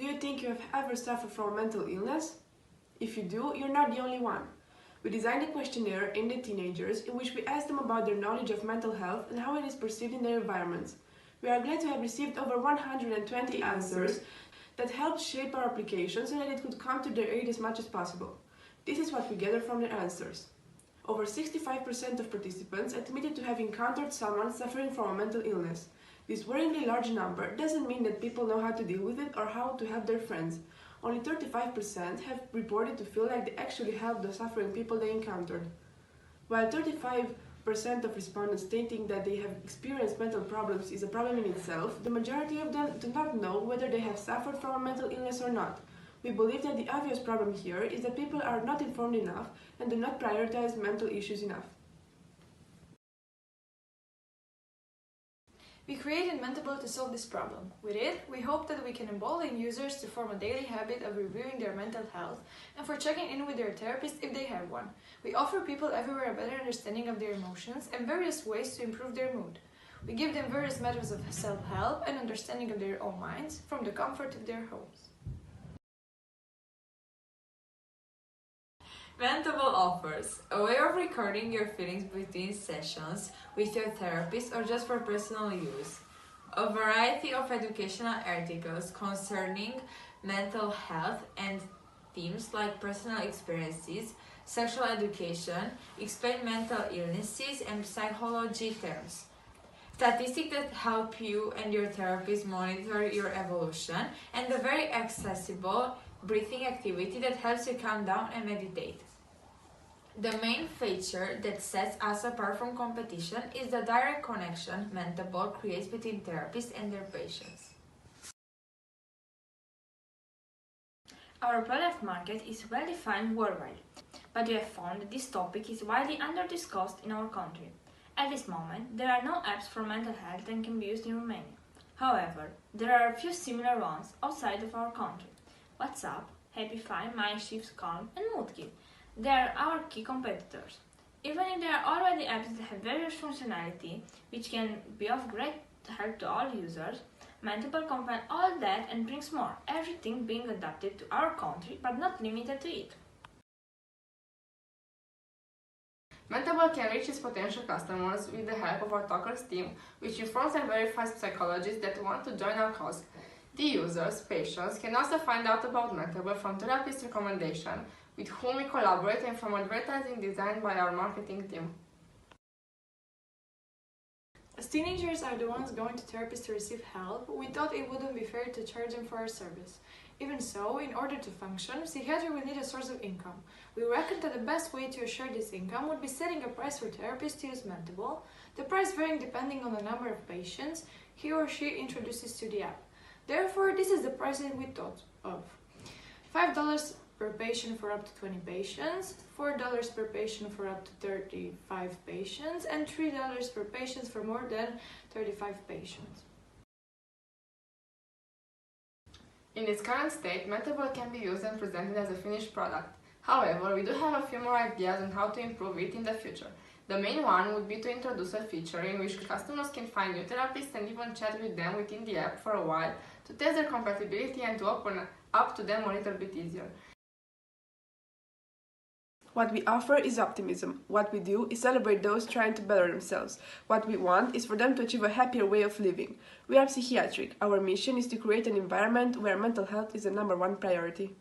Do you think you have ever suffered from mental illness? If you do, you're not the only one. We designed a questionnaire aimed at teenagers in which we asked them about their knowledge of mental health and how it is perceived in their environments. We are glad to have received over 120 answers that helped shape our application so that it could come to their aid as much as possible. This is what we gathered from their answers. Over 65% of participants admitted to have encountered someone suffering from a mental illness. This worryingly large number doesn't mean that people know how to deal with it or how to help their friends. Only 35% have reported to feel like they actually helped the suffering people they encountered. While 35% of respondents stating that they have experienced mental problems is a problem in itself, the majority of them do not know whether they have suffered from a mental illness or not. We believe that the obvious problem here is that people are not informed enough and do not prioritize mental issues enough. We created Mentable to solve this problem. With it, we hope that we can embolden users to form a daily habit of reviewing their mental health and for checking in with their therapist if they have one. We offer people everywhere a better understanding of their emotions and various ways to improve their mood. We give them various methods of self-help and understanding of their own minds from the comfort of their homes. Mentable offers a way of recording your feelings between sessions with your therapist or just for personal use, a variety of educational articles concerning mental health and themes like personal experiences, sexual education, explain mental illnesses and psychology terms, statistics that help you and your therapist monitor your evolution, and a very accessible breathing activity that helps you calm down and meditate. The main feature that sets us apart from competition is the direct connection Mentable creates between therapists and their patients. Our product market is well defined worldwide, but we have found that this topic is widely under-discussed in our country. At this moment, there are no apps for mental health that can be used in Romania. However, there are a few similar ones outside of our country. WhatsApp, HappyFi, MindShift, Calm, and Moodkit. They are our key competitors. Even if there are already apps that have various functionality, which can be of great help to all users, Mentable combines all that and brings more, everything being adapted to our country but not limited to it. Mentable can reach its potential customers with the help of our Talkers team, which informs and verifies psychologists that want to join our cause. The users, patients, can also find out about Mentable from therapist recommendation, with whom we collaborate, and from advertising designed by our marketing team. As teenagers are the ones going to therapists to receive help, we thought it wouldn't be fair to charge them for our service. Even so, in order to function, psychiatry will need a source of income. We reckon that the best way to assure this income would be setting a price for therapists to use Mentable, the price varying depending on the number of patients he or she introduces to the app. Therefore, this is the pricing we thought of. $5 per patient for up to 20 patients, $4 per patient for up to 35 patients, and $3 per patient for more than 35 patients. In its current state, Mentable can be used and presented as a finished product. However, we do have a few more ideas on how to improve it in the future. The main one would be to introduce a feature in which customers can find new therapists and even chat with them within the app for a while to test their compatibility and to open up to them a little bit easier. What we offer is optimism. What we do is celebrate those trying to better themselves. What we want is for them to achieve a happier way of living. We are psychiatric. Our mission is to create an environment where mental health is the #1 priority.